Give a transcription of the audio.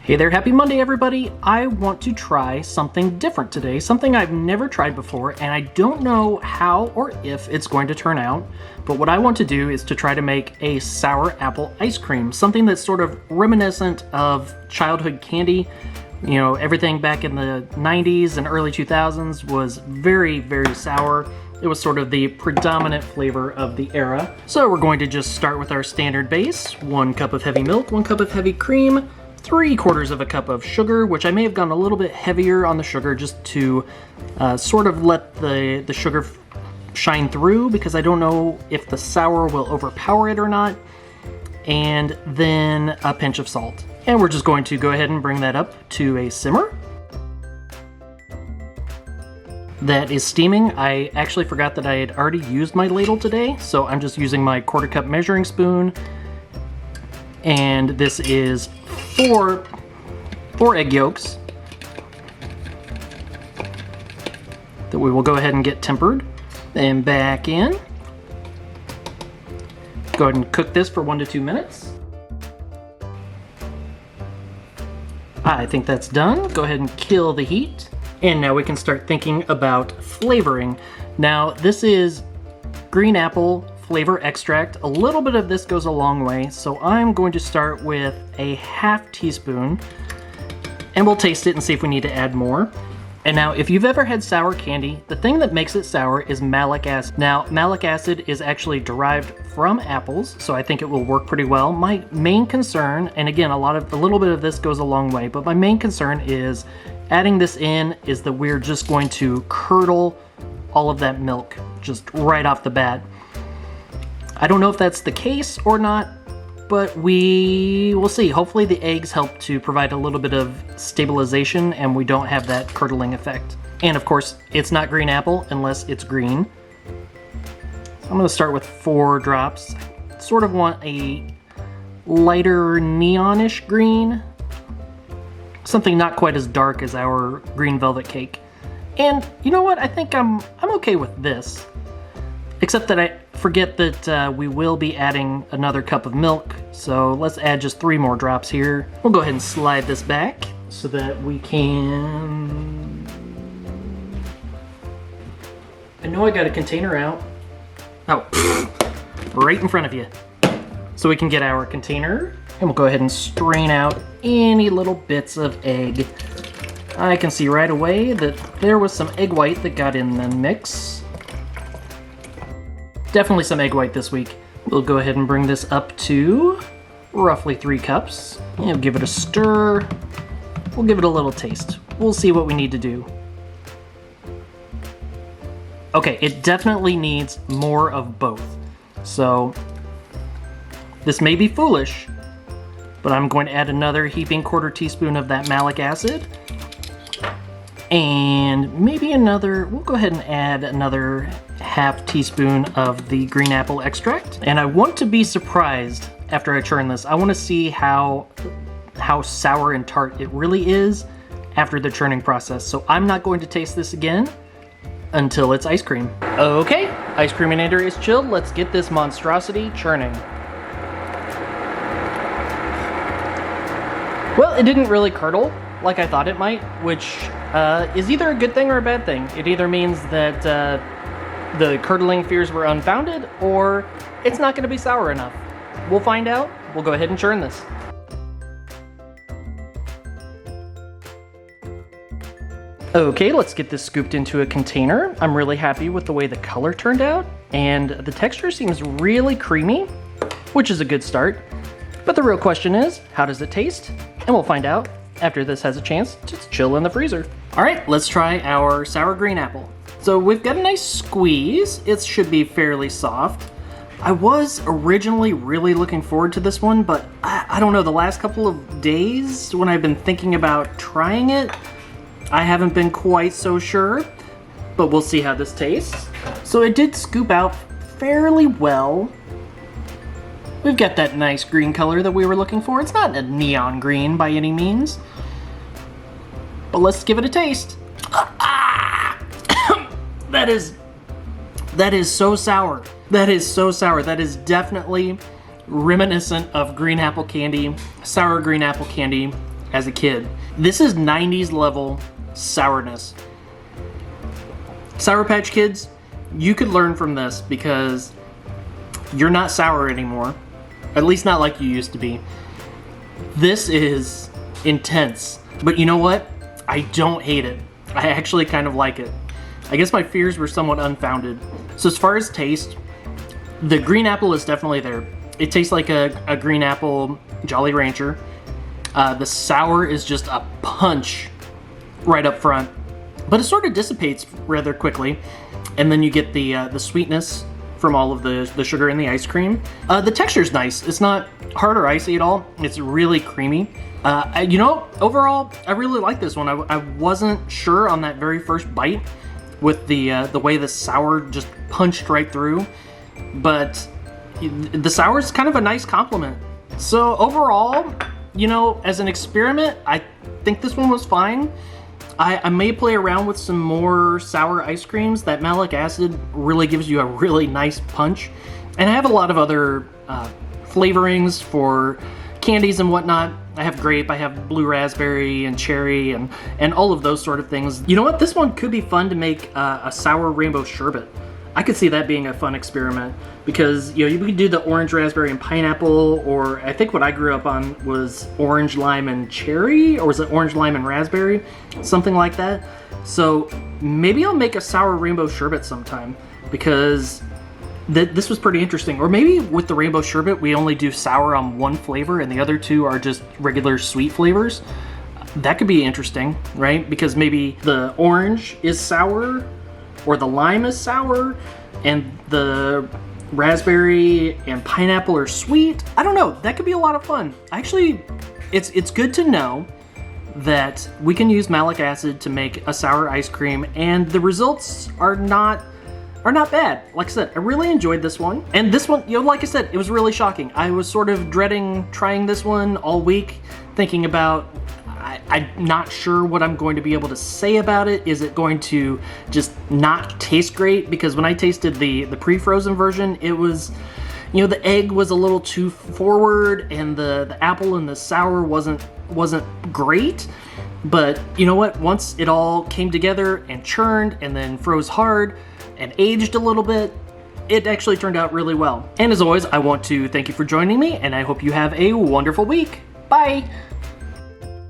Hey there, happy Monday everybody! I want to try something different today, something I've never tried before, and I don't know how or if it's going to turn out, but what I want to do is to try to make a sour apple ice cream, something that's sort of reminiscent of childhood candy. You know, everything back in the 90s and early 2000s was very, very sour. It was sort of the predominant flavor of the era. So we're going to just start with our standard base, 1 cup of heavy milk, 1 cup of heavy cream, 3/4 of a cup of sugar, which I may have gone a little bit heavier on the sugar just to sort of let the sugar shine through, because I don't know if the sour will overpower it or not. And then a pinch of salt. And we're just going to go ahead and bring that up to a simmer. That is steaming. I actually forgot that I had already used my ladle today, so I'm just using my 1/4 cup measuring spoon. And this is four egg yolks that we will go ahead and get tempered. And back in. Go ahead and cook this for 1 to 2 minutes. I think that's done. Go ahead and kill the heat. And now we can start thinking about flavoring. Now this is green apple flavor extract. A little bit of this goes a long way, so I'm going to start with a 1/2 teaspoon, and we'll taste it and see if we need to add more. And now, if you've ever had sour candy, the thing that makes it sour is malic acid. Now, malic acid is actually derived from apples, so I think it will work pretty well. My main concern, and again, a little bit of this goes a long way, but my main concern is adding this in is that we're just going to curdle all of that milk just right off the bat. I don't know if that's the case or not, but we will see. Hopefully the eggs help to provide a little bit of stabilization and we don't have that curdling effect. And of course, it's not green apple unless it's green. So I'm gonna start with 4 drops. I sort of want a lighter neonish green. Something not quite as dark as our green velvet cake. And you know what? I think I'm okay with this. Except that I forget that we will be adding another cup of milk, so let's add just 3 more drops here. We'll go ahead and slide this back so that we can... I know I got a container out. Oh, right in front of you. So we can get our container, and we'll go ahead and strain out any little bits of egg. I can see right away that there was some egg white that got in the mix. Definitely some egg white this week. We'll go ahead and bring this up to roughly 3 cups. And give it a stir. We'll give it a little taste. We'll see what we need to do. Okay, it definitely needs more of both. So, this may be foolish, but I'm going to add another heaping 1/4 teaspoon of that malic acid. And maybe we'll go ahead and add another 1/2 teaspoon of the green apple extract. And I want to be surprised after I churn this. I want to see how sour and tart it really is after the churning process. So I'm not going to taste this again until it's ice cream. Okay, ice creaminator is chilled. Let's get this monstrosity churning. Well, it didn't really curdle like I thought it might, which is either a good thing or a bad thing. It either means that the curdling fears were unfounded, or it's not going to be sour enough. We'll find out. We'll go ahead and churn this. Okay, let's get this scooped into a container. I'm really happy with the way the color turned out, and the texture seems really creamy, which is a good start. But the real question is, how does it taste? And we'll find out after this has a chance to chill in the freezer. All right, let's try our sour green apple. So we've got a nice squeeze. It should be fairly soft. I was originally really looking forward to this one, but I don't know, the last couple of days when I've been thinking about trying it, I haven't been quite so sure, but we'll see how this tastes. So it did scoop out fairly well. We've got that nice green color that we were looking for. It's not a neon green by any means, but let's give it a taste. That is so sour. That is so sour. That is definitely reminiscent of green apple candy, sour green apple candy. as a kid. This is 90s level sourness. Sour Patch Kids, you could learn from this because you're not sour anymore. At least not like you used to be. This is intense. But you know what? I don't hate it. I actually kind of like it. I guess my fears were somewhat unfounded. So as far as taste, the green apple is definitely there. It tastes like a green apple Jolly Rancher. The sour is just a punch right up front, but it sort of dissipates rather quickly, and then you get the sweetness from all of the sugar in the ice cream. The texture's nice. It's not hard or icy at all. It's really creamy. You know, overall, I really like this one. I wasn't sure on that very first bite with the way the sour just punched right through, but the sour is kind of a nice compliment. So overall, you know, as an experiment, I think this one was fine. I may play around with some more sour ice creams. That malic acid really gives you a really nice punch. And I have a lot of other flavorings for candies and whatnot. I have grape, I have blue raspberry and cherry and all of those sort of things. You know what? This one could be fun to make a sour rainbow sherbet. I could see that being a fun experiment because, you know, you could do the orange, raspberry, and pineapple, or I think what I grew up on was orange, lime, and cherry, or was it orange, lime, and raspberry? Something like that. So maybe I'll make a sour rainbow sherbet sometime because this was pretty interesting. Or maybe with the rainbow sherbet, we only do sour on one flavor and the other two are just regular sweet flavors. That could be interesting, right? Because maybe the orange is sour, or the lime is sour, and the raspberry and pineapple are sweet. I don't know, that could be a lot of fun. Actually, it's good to know that we can use malic acid to make a sour ice cream, and the results are not bad. Like I said, I really enjoyed this one. And this one, you know, like I said, it was really shocking. I was sort of dreading trying this one all week, thinking about, I'm not sure what I'm going to be able to say about it. Is it going to just not taste great? Because when I tasted the pre-frozen version, it was, you know, the egg was a little too forward and the apple and the sour wasn't great. But you know what? Once it all came together and churned and then froze hard and aged a little bit, it actually turned out really well. And as always, I want to thank you for joining me, and I hope you have a wonderful week. Bye!